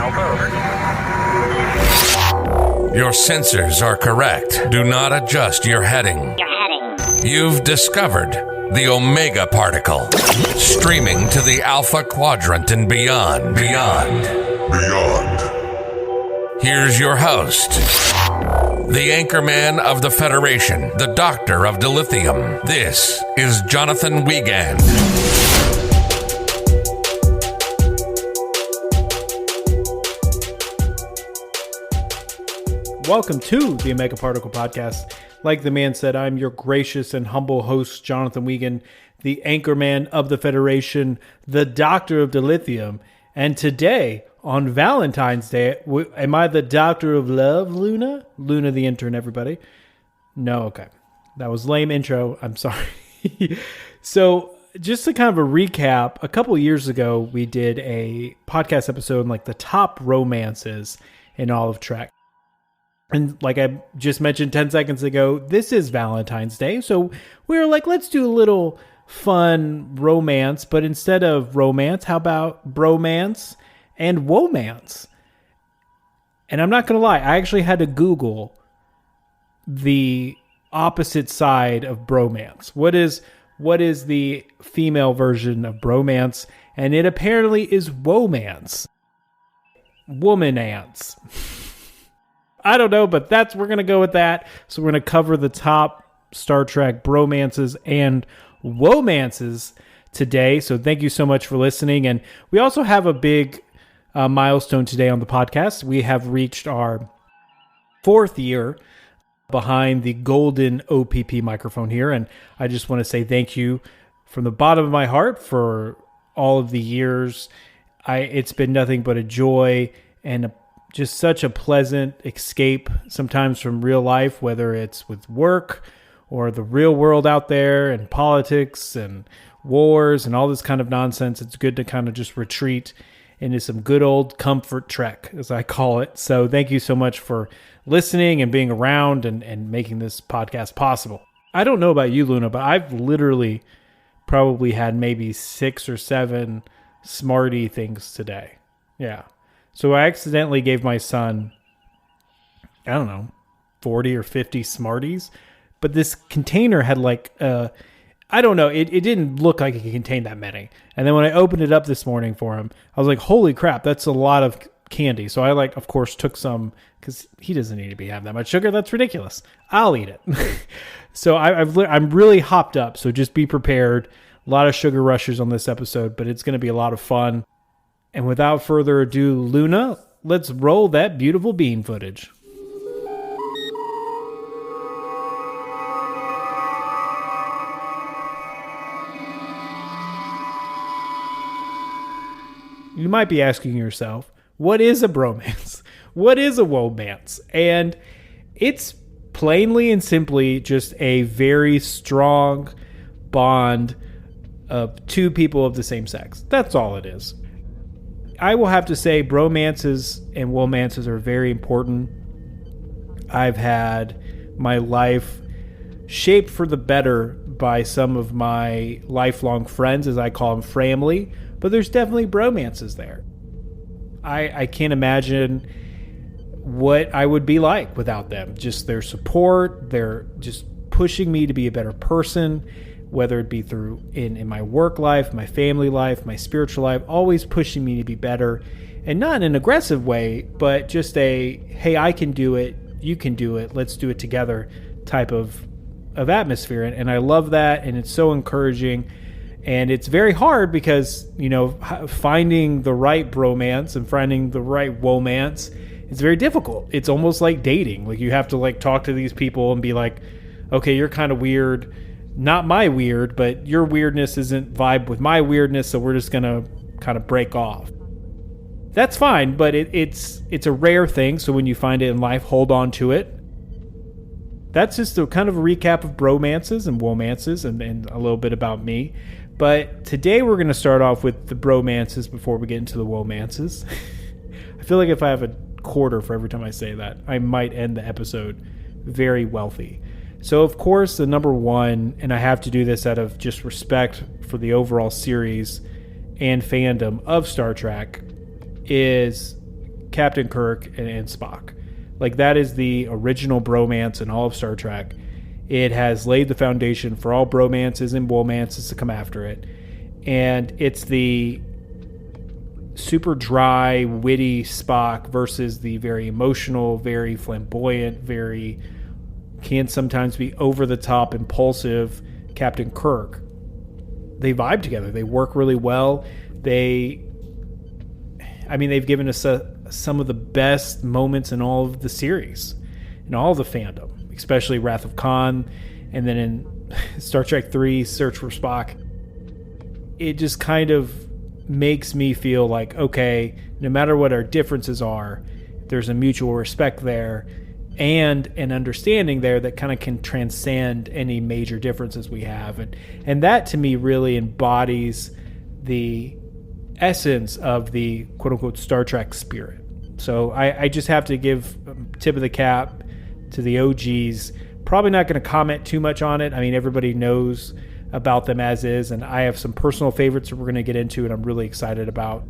Your sensors are correct. Do not adjust your heading. You've discovered the Omega Particle, streaming to the Alpha Quadrant and beyond. Here's your host, the Anchorman of the Federation, the Doctor of Dilithium. This is Jonathan Wiegand. Welcome to the Omega Particle Podcast. Like the man said, I'm your gracious and humble host, Jonathan Wiegand, the Anchorman of the Federation, the Doctor of Dilithium. And today, on Valentine's Day, am I the Doctor of Love, Luna? Luna the intern, everybody. No, okay. That was lame intro. I'm sorry. So, just to kind of a recap, a couple years ago, we did a podcast episode on like the top romances in all of Trek. And like I just mentioned 10 seconds ago, this is Valentine's Day. So we were like, let's do a little fun romance. But instead of romance, how about bromance and womance? And I'm not going to lie, I actually had to Google the opposite side of bromance. What is the female version of bromance? And it apparently is womance. Womanance. I don't know, but we're going to go with that. So we're going to cover the top Star Trek bromances and womances today. So thank you so much for listening. And we also have a big milestone today on the podcast. We have reached our 4th year behind the golden OPP microphone here. And I just want to say thank you from the bottom of my heart for all of the years. It's been nothing but a joy and just such a pleasant escape sometimes from real life, whether it's with work or the real world out there and politics and wars and all this kind of nonsense. It's good to kind of just retreat into some good old comfort Trek, as I call it. So thank you so much for listening and being around and making this podcast possible. I don't know about you, Luna, but I've literally probably had maybe 6 or 7 Smarty things today. Yeah. So I accidentally gave my son, 40 or 50 Smarties. But this container had I don't know, it didn't look like it contained that many. And then when I opened it up this morning for him, I was like, holy crap, that's a lot of candy. So I of course, took some, because he doesn't need to be having that much sugar. That's ridiculous. I'll eat it. So I'm really hopped up. So just be prepared. A lot of sugar rushes on this episode, but it's going to be a lot of fun. And without further ado, Luna, let's roll that beautiful bean footage. You might be asking yourself, what is a bromance? What is a womance? And it's plainly and simply just a very strong bond of two people of the same sex. That's all it is. I will have to say bromances and womances are very important. I've had my life shaped for the better by some of my lifelong friends, as I call them, family, but there's definitely bromances there. I can't imagine what I would be like without them. Just their support, they're just pushing me to be a better person, whether it be through in my work life, my family life, my spiritual life, always pushing me to be better. And not in an aggressive way, but just a, hey, I can do it, you can do it, let's do it together type of atmosphere. And I love that, and it's so encouraging. And it's very hard because, finding the right bromance and finding the right womance is very difficult. It's almost like dating. Like you have to talk to these people and be like, okay, you're kind of weird. Not my weird, but your weirdness isn't vibe with my weirdness, so we're just going to kind of break off. That's fine, but it's a rare thing, so when you find it in life, hold on to it. That's just a kind of a recap of bromances and womances and a little bit about me. But today we're going to start off with the bromances before we get into the womances. I feel like if I have a quarter for every time I say that, I might end the episode very wealthy. So, of course, the number one, and I have to do this out of just respect for the overall series and fandom of Star Trek, is Captain Kirk and Spock. Like, that is the original bromance in all of Star Trek. It has laid the foundation for all bromances and womances to come after it. And it's the super dry, witty Spock versus the very emotional, very flamboyant, very can sometimes be over the top, impulsive Captain Kirk. They vibe together. They work really well. They've given us some of the best moments in all of the series, in all of the fandom, especially Wrath of Khan, and then in Star Trek 3, Search for Spock. It just kind of makes me feel like, okay, no matter what our differences are, there's a mutual respect there and an understanding there that kind of can transcend any major differences we have. And that to me really embodies the essence of the quote-unquote Star Trek spirit. So I just have to give tip of the cap to the OGs. Probably not going to comment too much on it. I mean, everybody knows about them as is, and I have some personal favorites that we're going to get into and I'm really excited about.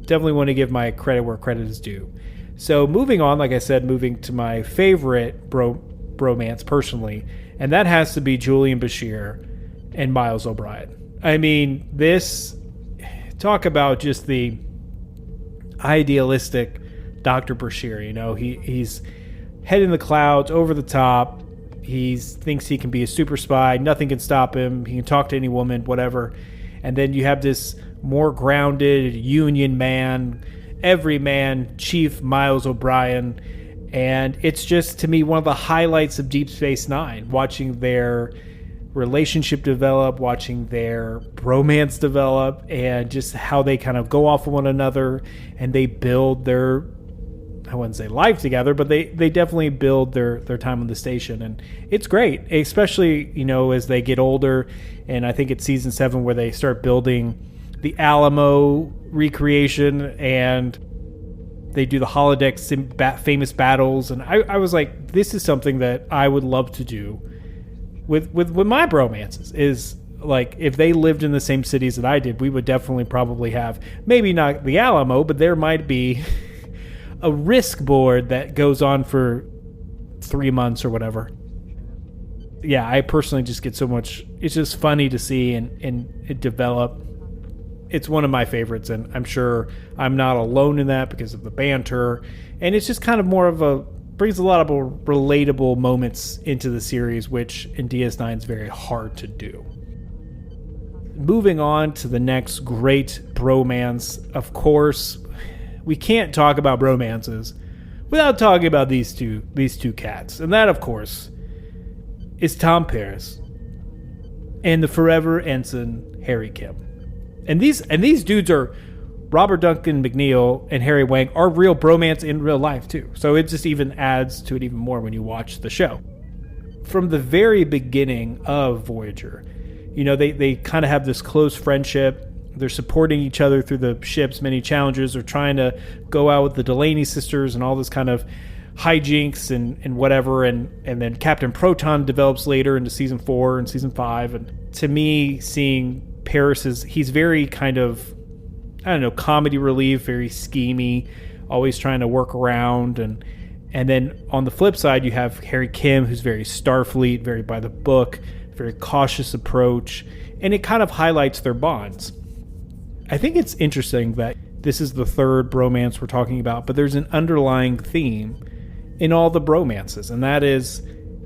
Definitely want to give my credit where credit is due. So moving on, like I said, moving to my favorite bromance personally, and that has to be Julian Bashir and Miles O'Brien. I mean, talk about just the idealistic Dr. Bashir. You know, he's head in the clouds, over the top. He thinks he can be a super spy. Nothing can stop him. He can talk to any woman, whatever. And then you have this more grounded Union man, everyman Chief Miles O'Brien. And it's just, to me, one of the highlights of Deep Space Nine, watching their relationship develop, watching their bromance develop, and just how they kind of go off of one another and they build their, I wouldn't say life together, but they definitely build their time on the station. And it's great, especially, you know, as they get older. And I think it's season 7 where they start building the Alamo recreation and they do the holodeck famous battles. And I was like, this is something that I would love to do with my bromances. Is like, if they lived in the same cities that I did, we would definitely probably have, maybe not the Alamo, but there might be a risk board that goes on for 3 months or whatever. Yeah, I personally just get so much. It's just funny to see and it develop. It's one of my favorites, and I'm sure I'm not alone in that because of the banter. And it's just kind of more of brings a lot of relatable moments into the series, which in DS9 is very hard to do. Moving on to the next great bromance, of course, we can't talk about bromances without talking about these two cats. And that, of course, is Tom Paris and the forever ensign Harry Kim. And these dudes are, Robert Duncan McNeil and Harry Wang are real bromance in real life too. So it just even adds to it even more when you watch the show. From the very beginning of Voyager, you know, they kind of have this close friendship. They're supporting each other through the ship's many challenges. They're trying to go out with the Delaney sisters and all this kind of hijinks and whatever. And then Captain Proton develops later into season 4 and season 5. And to me, seeing Paris he's very kind of, I don't know, comedy relief, very schemy, always trying to work around. And then on the flip side, you have Harry Kim, who's very Starfleet, very by the book, very cautious approach. And it kind of highlights their bonds. I think it's interesting that this is the third bromance we're talking about, but there's an underlying theme in all the bromances, and that is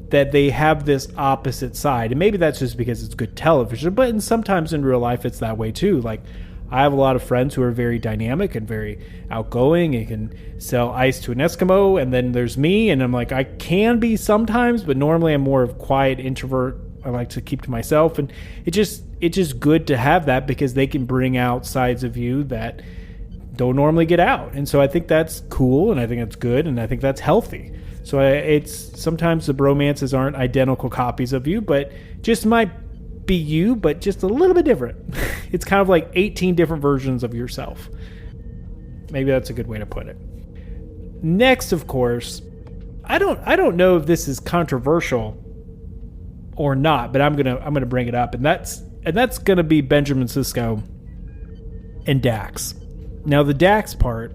that they have this opposite side. And maybe that's just because it's good television, but sometimes in real life it's that way too. Like, I have a lot of friends who are very dynamic and very outgoing and can sell ice to an Eskimo, and then there's me, and I'm like, I can be sometimes, but normally I'm more of a quiet introvert. I like to keep to myself, and it's just good to have that because they can bring out sides of you that don't normally get out. And so I think that's cool, and I think that's good, and I think that's healthy. So it's sometimes the bromances aren't identical copies of you, but just might be you, but just a little bit different. It's kind of like 18 different versions of yourself. Maybe that's a good way to put it. Next, of course, I don't know if this is controversial or not, but I'm gonna bring it up, and that's gonna be Benjamin Sisko and Dax. Now the Dax part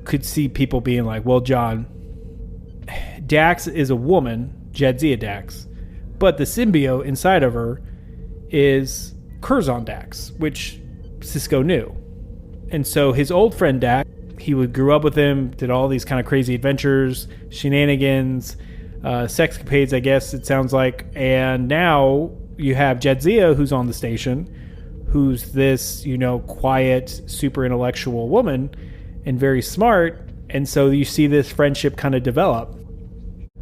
could see people being like, well, John, Dax is a woman, Jadzia Dax, but the symbiote inside of her is Curzon Dax, which Sisko knew. And so his old friend Dax, he grew up with him, did all these kind of crazy adventures, shenanigans, sexcapades, I guess it sounds like. And now you have Jadzia, who's on the station, who's this, quiet, super intellectual woman and very smart. And so you see this friendship kind of develop.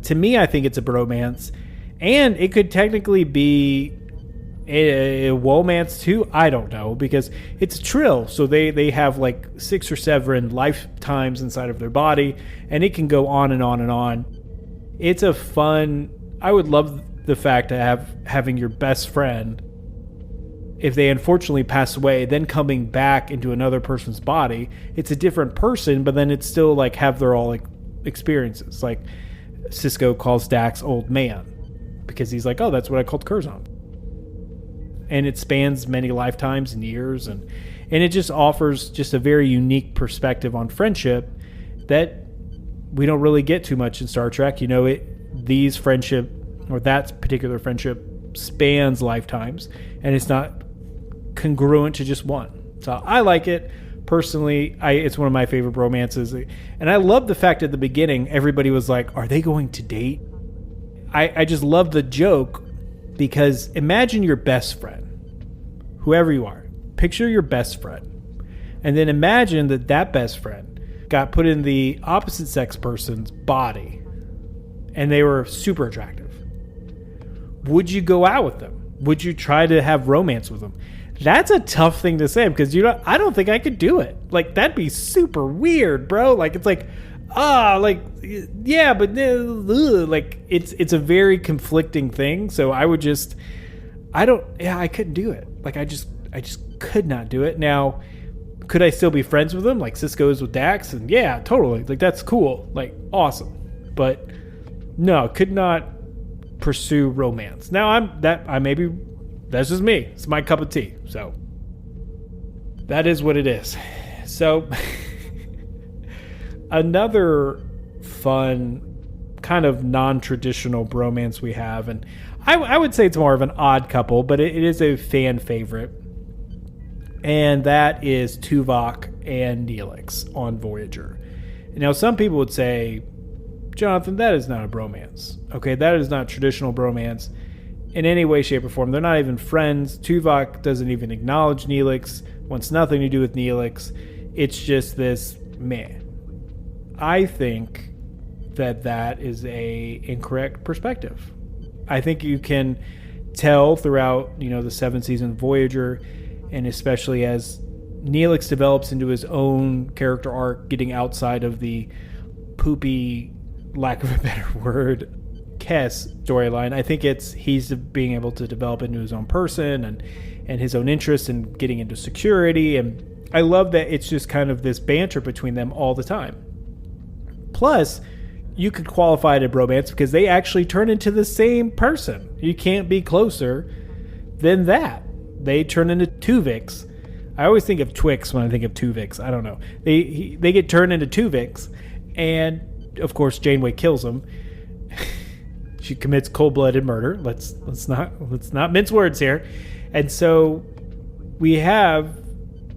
To me, I think it's a bromance. And it could technically be a womance too. I don't know, because it's a trill. So they have like 6 or 7 lifetimes inside of their body. And it can go on and on and on. It's a fun... I would love the fact of having your best friend, if they unfortunately pass away, then coming back into another person's body. It's a different person, but then it's still like have their all experiences. Like Sisko calls Dax old man because he's like, oh, that's what I called Curzon. And it spans many lifetimes and years, and it just offers just a very unique perspective on friendship that we don't really get too much in Star Trek. These friendship, or that particular friendship, spans lifetimes, and it's not congruent to just one. So I like it personally. It's one of my favorite romances, and I love the fact at the beginning everybody was like, "Are they going to date?" I just love the joke, because imagine your best friend, whoever you are. Picture your best friend, and then imagine that best friend got put in the opposite sex person's body, and they were super attractive. Would you go out with them? Would you try to have romance with them? That's a tough thing to say, because I don't think I could do it. Like, that'd be super weird, bro. Like, it's like, yeah, but like it's a very conflicting thing. So I couldn't do it. Like, I just could not do it. Now, could I still be friends with them like Sisko is with Dax? And yeah, totally. Like, that's cool. Like, awesome. But no, could not pursue romance. Now that's just me. It's my cup of tea. So that is what it is. So another fun kind of non-traditional bromance we have, and I would say it's more of an odd couple, but it is a fan favorite, and that is Tuvok and Neelix on Voyager. Now, some people would say, Jonathan, that is not a bromance. Okay, that is not traditional bromance in any way, shape, or form. They're not even friends. Tuvok doesn't even acknowledge Neelix, wants nothing to do with Neelix. It's just this meh. I think that is a incorrect perspective. I think you can tell throughout, the 7th season of Voyager, and especially as Neelix develops into his own character arc, getting outside of the poopy, lack of a better word, Kes storyline. I think he's being able to develop into his own person and his own interests, and getting into security. And I love that it's just kind of this banter between them all the time. Plus, you could qualify it a bromance because they actually turn into the same person. You can't be closer than that. They turn into Tuvix. I always think of Twix when I think of Tuvix. I don't know. They get turned into Tuvix, and of course Janeway kills him. She commits cold-blooded murder. Let's not mince words here. And so we have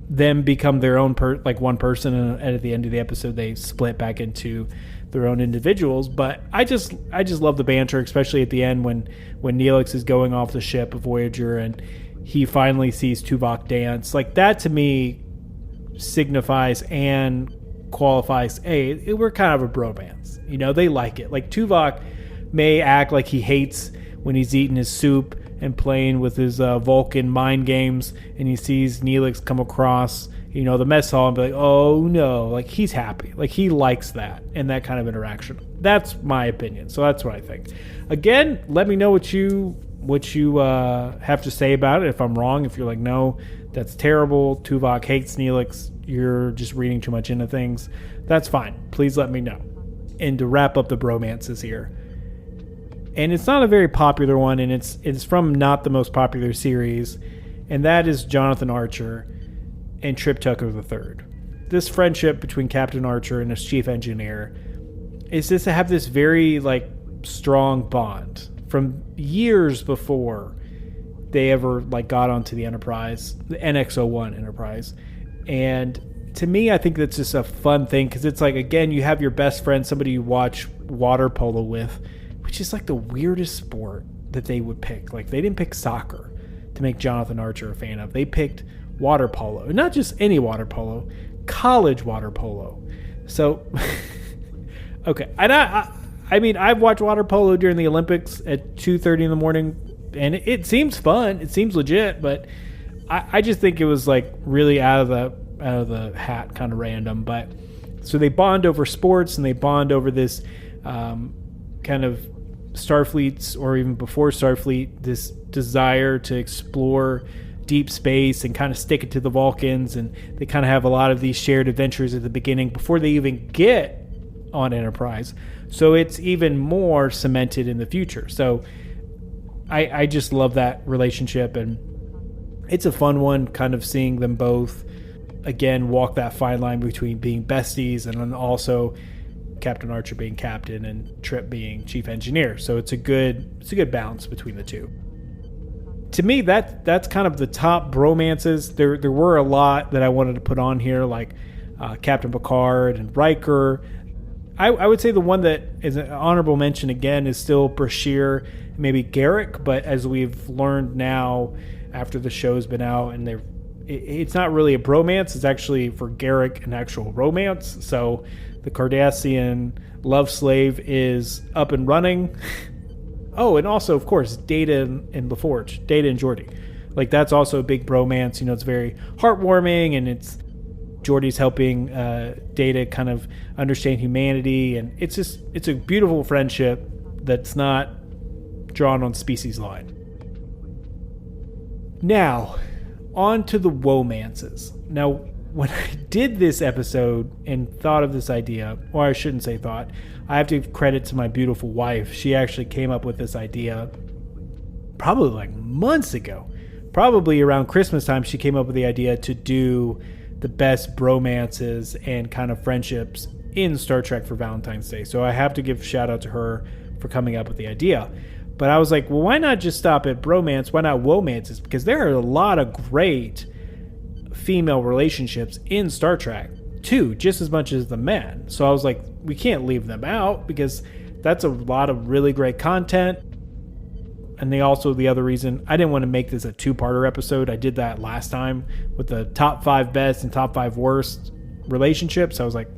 them become their own one person, and at the end of the episode they split back into their own individuals. But I just love the banter, especially at the end when Neelix is going off the ship of Voyager and he finally sees Tuvok dance. Like, that to me signifies and qualifies, hey, we're kind of a bromance. They like it. Like, Tuvok may act like he hates when he's eating his soup and playing with his Vulcan mind games, and he sees Neelix come across, the mess hall, and be like, oh no, like, he's happy. Like, he likes that and that kind of interaction. That's my opinion. So that's what I think. Again, let me know what you have to say about it. If I'm wrong, if you're like, no, that's terrible, Tuvok hates Neelix, you're just reading too much into things, that's fine. Please let me know. And to wrap up the bromances here, and it's not a very popular one, and it's from not the most popular series, and that is Jonathan Archer and Trip Tucker III. this friendship between Captain Archer and his chief engineer is just to have this very like strong bond from years before they ever like got onto the Enterprise, the NX-01 Enterprise. And to me, I think that's just a fun thing because it's like, again, you have your best friend, somebody you watch water polo with, which is like the weirdest sport that they would pick. Like they didn't pick soccer to make Jonathan Archer a fan of. They picked water polo, and not just any water polo, college water polo. So, okay. And I mean, I've watched water polo during the Olympics at 2:30 in the morning, and it seems fun. It seems legit, but I just think it was like really out of the hat, kind of random. But so they bond over sports, and they bond over this kind of Starfleet's, or even before Starfleet, this desire to explore deep space and kind of stick it to the Vulcans. And they kind of have a lot of these shared adventures at the beginning before they even get on Enterprise. So it's even more cemented in the future. So I just love that relationship, and it's a fun one, kind of seeing them both again walk that fine line between being besties and then also Captain Archer being captain and Trip being chief engineer. So it's a good balance between the two. To me, that's kind of the top bromances. There were a lot that I wanted to put on here, like Captain Picard and Riker. I would say the one that is an honorable mention again is still Bashir, maybe Garrick, but as we've learned now after the show's been out, and it's not really a bromance, it's actually for Garrick an actual romance. So the Cardassian love slave is up and running. Oh, and also, of course, Data and LaForge, Data and Geordi. Like, that's also a big bromance. You know, it's very heartwarming, and it's Geordi's helping Data kind of understand humanity, and it's a beautiful friendship that's not drawn on species line. Now, on to the womances. Now, when I did this episode and thought of this idea, or I shouldn't say thought, I have to give credit to my beautiful wife. She actually came up with this idea probably like months ago. Probably around Christmas time, she came up with the idea to do the best bromances and kind of friendships in Star Trek for Valentine's Day. So I have to give a shout out to her for coming up with the idea. But I was like, well, why not just stop at bromance? Why not womances? Because there are a lot of great female relationships in Star Trek too, just as much as the men. So I was like, we can't leave them out because that's a lot of really great content. And the other reason, I didn't want to make this a two-parter episode. I did that last time with the top 5 best and top 5 worst relationships. I was like,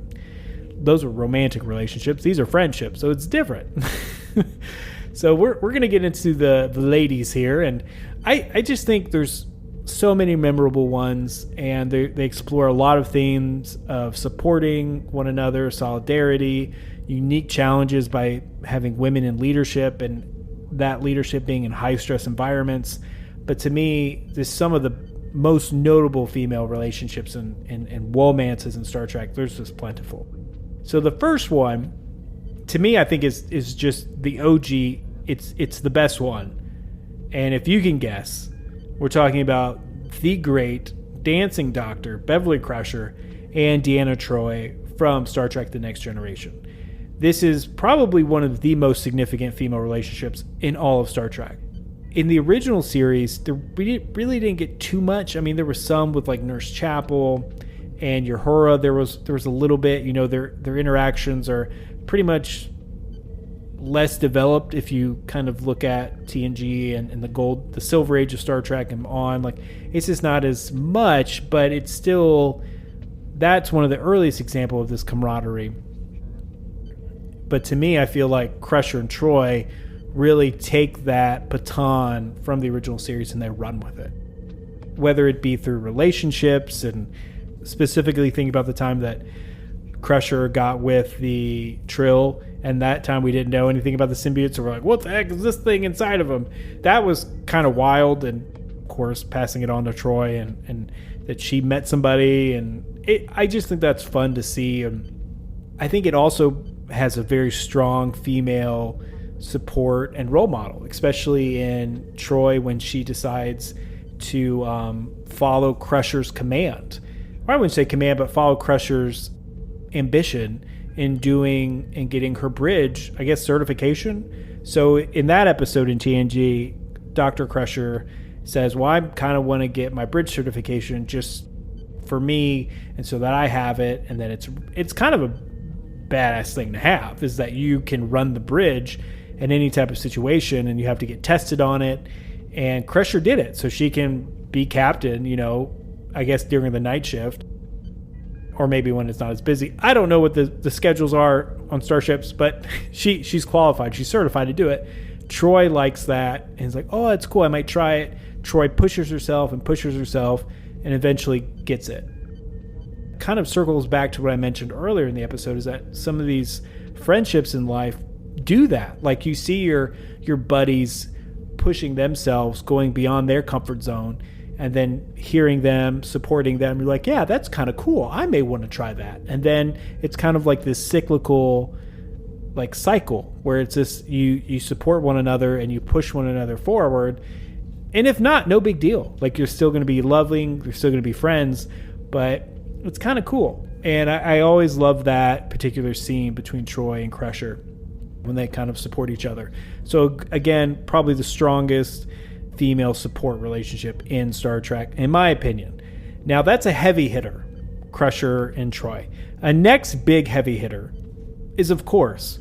those are romantic relationships. These are friendships, so it's different. So we're going to get into the ladies here. And I just think there's so many memorable ones, and they explore a lot of themes of supporting one another, solidarity, unique challenges by having women in leadership, and that leadership being in high-stress environments. But to me, there's some of the most notable female relationships and womances in Star Trek. There's just plentiful. So the first one, to me, I think is just the OG. It's the best one. And if you can guess, we're talking about the great dancing doctor, Beverly Crusher, and Deanna Troi from Star Trek The Next Generation. This is probably one of the most significant female relationships in all of Star Trek. In the original series, we really didn't get too much. I mean, there was some with like Nurse Chapel and Uhura. There was a little bit. You know, their interactions are pretty much less developed if you kind of look at TNG and the Silver Age of Star Trek and on. Like, it's just not as much, but it's still, that's one of the earliest examples of this camaraderie. But to me, I feel like Crusher and Troi really take that baton from the original series and they run with it. Whether it be through relationships, and specifically think about the time that Crusher got with the Trill, and that time we didn't know anything about the symbiote, so we're like, what the heck is this thing inside of him? That was kind of wild, and of course passing it on to Troi and that she met somebody, and I just think that's fun to see. And I think it also has a very strong female support and role model, especially in Troi when she decides to follow Crusher's command. or I wouldn't say command, but follow Crusher's ambition in doing and getting her bridge, I guess, certification. So in that episode in TNG, Dr. Crusher says, well, I kind of want to get my bridge certification just for me, and so that I have it, and then it's kind of a badass thing to have, is that you can run the bridge in any type of situation, and you have to get tested on it. And Crusher did it, so she can be captain, I guess during the night shift, or maybe when it's not as busy. I don't know what the schedules are on starships, but she's qualified. She's certified to do it. Troy likes that, and he's like, oh, that's cool, I might try it. Troy pushes herself, and eventually gets it. Kind of circles back to what I mentioned earlier in the episode, is that some of these friendships in life do that. Like, you see your buddies pushing themselves, going beyond their comfort zone, and then hearing them, supporting them, you're like, yeah, that's kind of cool, I may want to try that. And then it's kind of like this cyclical cycle where it's this, you support one another and you push one another forward. And if not, no big deal. Like, you're still going to be loving, you're still going to be friends, but it's kind of cool. And I always love that particular scene between Troy and Crusher when they kind of support each other. So again, probably the strongest female support relationship in Star Trek, in my opinion. Now, that's a heavy hitter, Crusher and Troy. A next big heavy hitter is, of course,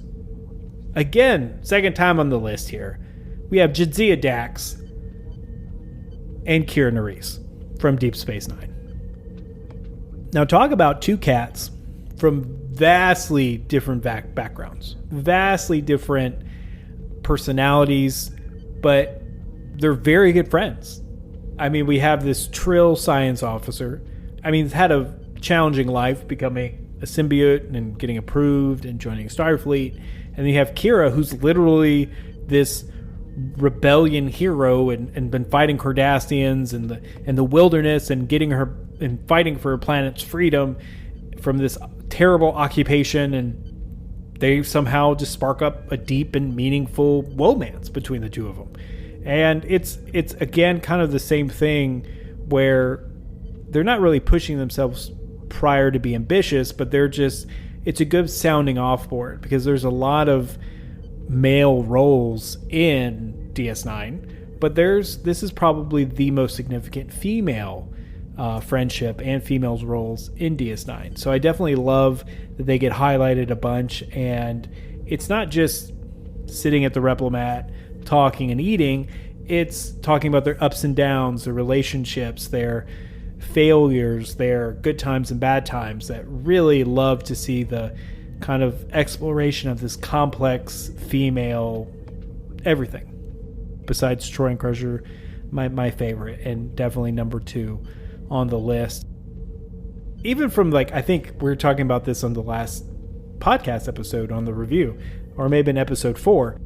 again, second time on the list here, we have Jadzia Dax and Kira Nerys from Deep Space Nine. Now, talk about two cats from vastly different backgrounds, vastly different personalities, but they're very good friends. I mean, we have this Trill science officer. I mean, he's had a challenging life, becoming a symbiote and getting approved and joining Starfleet. And then you have Kira, who's literally this rebellion hero and been fighting Cardassians in the wilderness and getting her and fighting for her planet's freedom from this terrible occupation, and they somehow just spark up a deep and meaningful romance between the two of them. And it's again kind of the same thing where they're not really pushing themselves prior to be ambitious, but it's a good sounding off board, because there's a lot of male roles in DS9, but this is probably the most significant female friendship and females roles in DS9. So I definitely love that they get highlighted a bunch, and it's not just sitting at the Replomat talking and eating, it's talking about their ups and downs, their relationships, their failures, their good times and bad times. That really love to see the kind of exploration of this complex female everything. Besides Troy and Crusher, my favorite, and definitely number 2 on the list. Even from, I think we were talking about this on the last podcast episode on the review, or maybe in episode 4.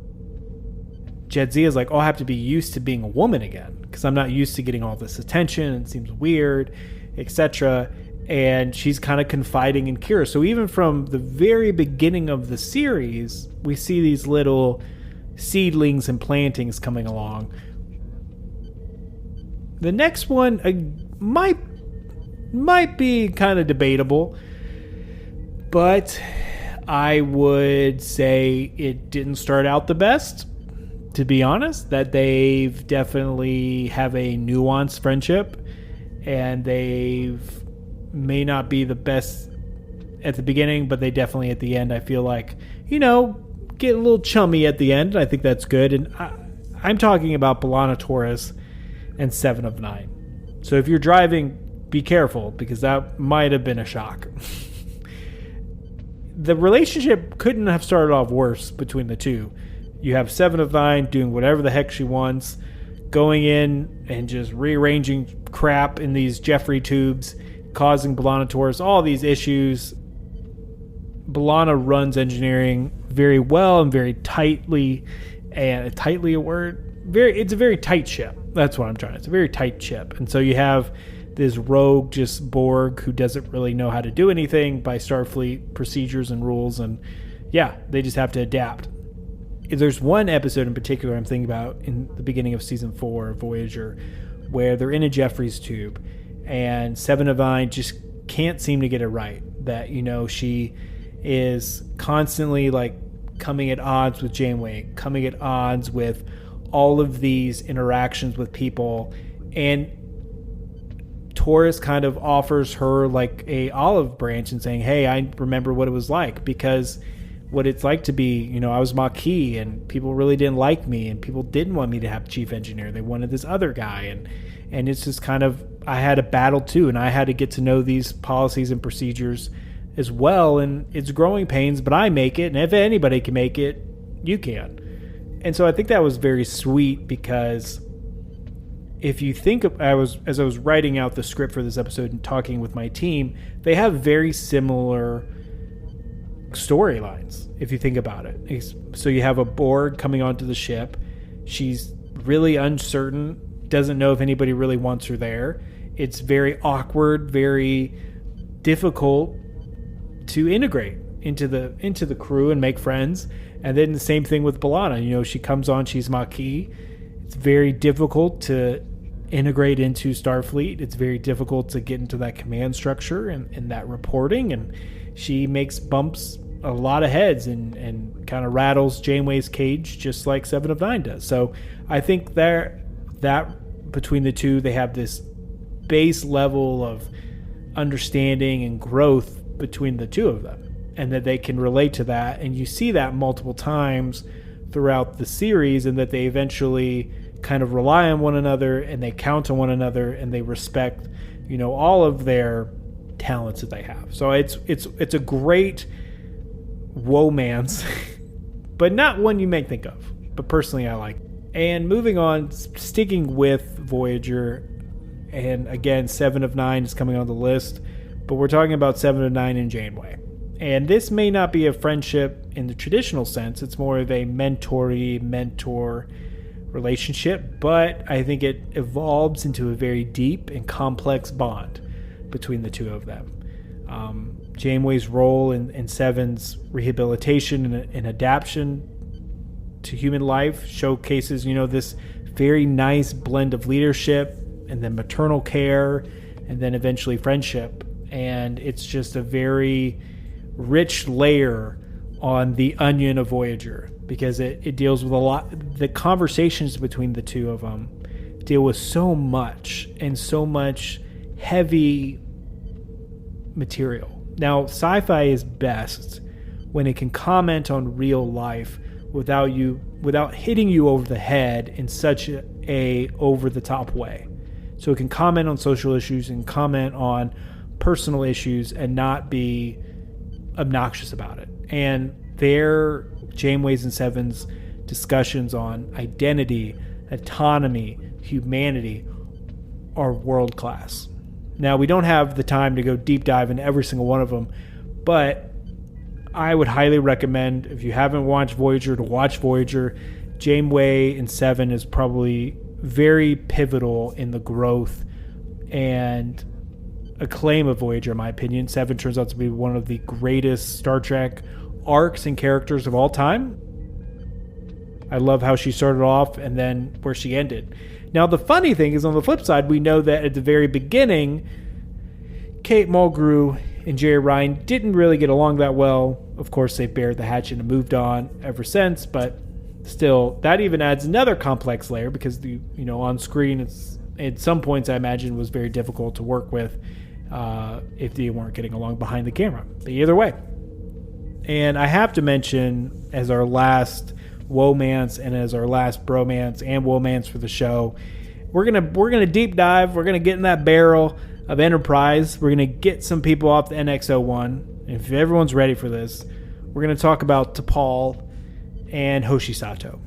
Jadzia is like, oh, I have to be used to being a woman again, because I'm not used to getting all this attention, it seems weird, etc. And she's kind of confiding in Kira. So even from the very beginning of the series, we see these little seedlings and plantings coming along. The next one might be kind of debatable, but I would say it didn't start out the best, to be honest. That they've definitely have a nuanced friendship, and they've may not be the best at the beginning, but they definitely at the end, I feel like, get a little chummy at the end. I think that's good. And I'm talking about B'Elanna Torres and 7 of 9. So if you're driving, be careful, because that might have been a shock. The relationship couldn't have started off worse between the two. You have 7 of 9 doing whatever the heck she wants, going in and just rearranging crap in these Jeffrey tubes, causing B'Elanna Torres all these issues. B'Elanna runs engineering very well and very tightly, and tightly a word? It's a very tight ship. That's what I'm trying to say. It's a very tight ship. And so you have this rogue just Borg who doesn't really know how to do anything by Starfleet procedures and rules, and yeah, they just have to adapt. There's one episode in particular I'm thinking about in the beginning of season 4 of Voyager, where they're in a Jeffries tube, and 7 of 9 just can't seem to get it right. That, she is constantly like coming at odds with Janeway, coming at odds with all of these interactions with people. And Taurus kind of offers her like a olive branch and saying, hey, I remember what it was like, because what it's like to be, I was Maquis and people really didn't like me and people didn't want me to have chief engineer. They wanted this other guy. And it's just kind of, I had a battle too. And I had to get to know these policies and procedures as well. And it's growing pains, but I make it. And if anybody can make it, you can. And so I think that was very sweet, because if you think of, as I was writing out the script for this episode and talking with my team, they have very similar storylines, if you think about it. So you have a Borg coming onto the ship. She's really uncertain, doesn't know if anybody really wants her there. It's very awkward, very difficult to integrate into the crew and make friends. And then the same thing with B'Elanna. She comes on, she's Maquis. It's very difficult to integrate into Starfleet. It's very difficult to get into that command structure and that reporting. And she makes bumps a lot of heads and kind of rattles Janeway's cage just like Seven of Nine does. So I think that between the two, they have this base level of understanding and growth between the two of them, and that they can relate to that. And you see that multiple times throughout the series, and that they eventually kind of rely on one another and they count on one another and they respect, all of their talents that they have. So it's a great womance, but not one you may think of, but personally I like. And moving on, sticking with Voyager, and again, 7 of 9 is coming on the list, but we're talking about 7 of 9 and Janeway. And this may not be a friendship in the traditional sense. It's more of a mentor relationship, but I think it evolves into a very deep and complex bond between the two of them. Janeway's role in Seven's rehabilitation and adaptation to human life showcases, this very nice blend of leadership and then maternal care and then eventually friendship. And it's just a very rich layer on the onion of Voyager, because it deals with a lot. The conversations between the two of them deal with so much and so much heavy material. Now, sci-fi is best when it can comment on real life without hitting you over the head in such a over-the-top way. So it can comment on social issues and comment on personal issues and not be obnoxious about it. And their Janeway's and Seven's discussions on identity, autonomy, humanity are world class. Now, we don't have the time to go deep dive into every single one of them, but I would highly recommend, if you haven't watched Voyager, to watch Voyager. Janeway and Seven is probably very pivotal in the growth and acclaim of Voyager, in my opinion. Seven turns out to be one of the greatest Star Trek arcs and characters of all time. I love how she started off and then where she ended. Now, the funny thing is, on the flip side, we know that at the very beginning, Kate Mulgrew and Jerry Ryan didn't really get along that well. Of course, they buried the hatchet and moved on ever since, but still, that even adds another complex layer, because on screen, it's at some points I imagine was very difficult to work with if they weren't getting along behind the camera. But either way. And I have to mention, as our last womance and as our last bromance and womance for the show, we're gonna deep dive. We're gonna get in that barrel of Enterprise. We're gonna get some people off the NX-01. If everyone's ready for this, we're gonna talk about T'Pol and Hoshi Sato.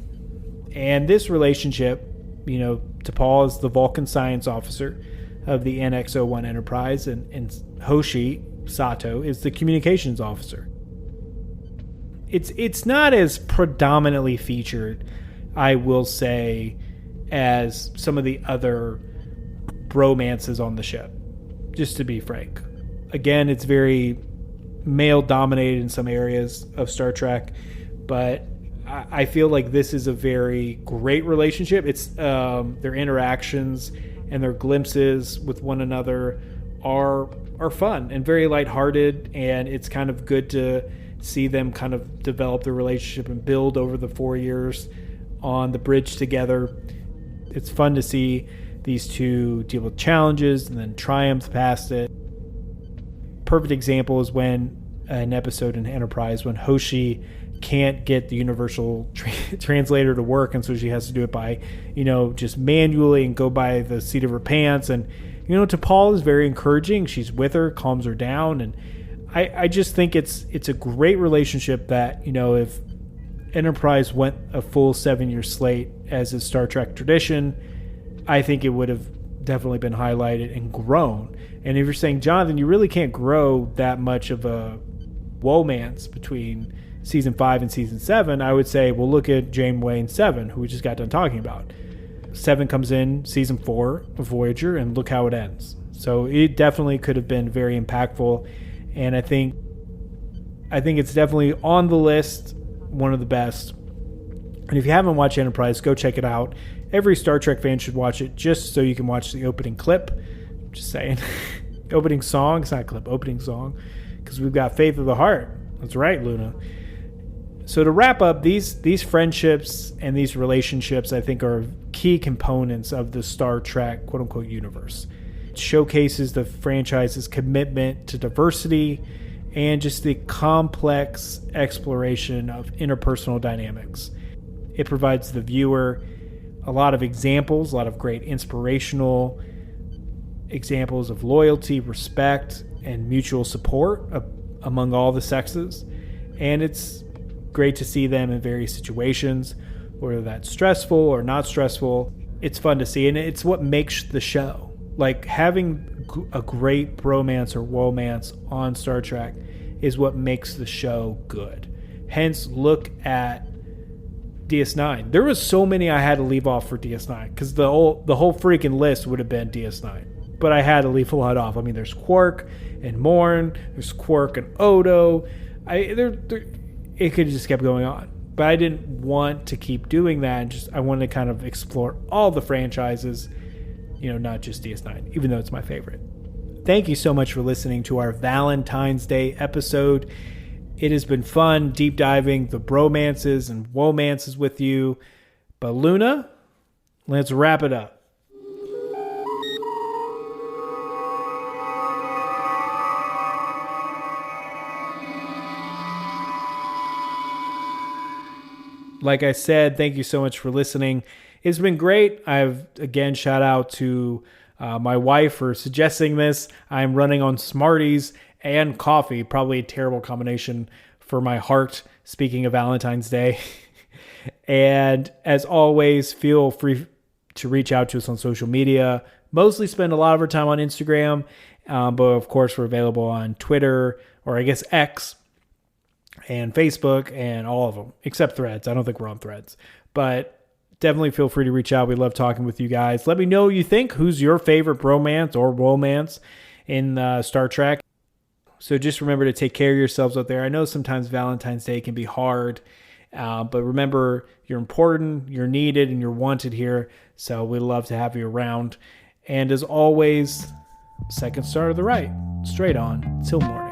And this relationship, T'Pol is the Vulcan science officer of the NX-01 Enterprise, and Hoshi Sato is the communications officer. It's not as predominantly featured, I will say, as some of the other bromances on the ship, just to be frank. Again, it's very male-dominated in some areas of Star Trek, but I feel like this is a very great relationship. It's their interactions and their glimpses with one another are are fun and very lighthearted, and it's kind of good to see them kind of develop their relationship and build over the 4 years on the bridge together. It's fun to see these two deal with challenges and then triumph past it. Perfect example is when an episode in Enterprise when Hoshi can't get the universal translator to work, and so she has to do it by, just manually and go by the seat of her pants. And T'Pol is very encouraging. She's with her, calms her down, and I just think it's a great relationship that, if Enterprise went a full 7-year slate as is Star Trek tradition, I think it would have definitely been highlighted and grown. And if you're saying, Jonathan, you really can't grow that much of a romance between season 5 and season 7, I would say, well, look at Janeway 7, who we just got done talking about. 7 comes in season 4 of Voyager, and look how it ends. So it definitely could have been very impactful, and I think it's definitely on the list, one of the best. And if you haven't watched Enterprise, go check it out. Every Star Trek fan should watch it just so you can watch the opening clip. Just saying. Opening song. It's not a clip. Opening song. Because we've got Faith of the Heart. That's right, Luna. So to wrap up, these friendships and these relationships, I think, are key components of the Star Trek quote-unquote universe. It showcases the franchise's commitment to diversity and just the complex exploration of interpersonal dynamics. It provides the viewer a lot of examples, a lot of great inspirational examples of loyalty, respect, and mutual support among all the sexes. And it's great to see them in various situations, whether that's stressful or not stressful. It's fun to see, and it's what makes the show. Like, having a great bromance or womance on Star Trek is what makes the show good. Hence, look at DS9. There was so many I had to leave off for DS9 because the whole freaking list would have been DS9. But I had to leave a lot off. I mean, there's Quark and Morn. There's Quark and Odo. It could have just kept going on. But I didn't want to keep doing that. I wanted to kind of explore all the franchises, not just DS9, even though it's my favorite. Thank you so much for listening to our Valentine's Day episode. It has been fun deep diving the bromances and womances with you. But Luna, let's wrap it up. Like I said, thank you so much for listening. It's been great. Again, shout out to my wife for suggesting this. I'm running on Smarties and coffee, probably a terrible combination for my heart, speaking of Valentine's Day. And as always, feel free to reach out to us on social media. Mostly spend a lot of our time on Instagram, but of course we're available on Twitter, or I guess X, and Facebook, and all of them, except Threads. I don't think we're on Threads. But definitely feel free to reach out. We love talking with you guys. Let me know what you think. Who's your favorite bromance or romance in Star Trek? So just remember to take care of yourselves out there. I know sometimes Valentine's Day can be hard, but remember, you're important, you're needed, and you're wanted here. So we'd love to have you around. And as always, second star to the right, straight on till morning.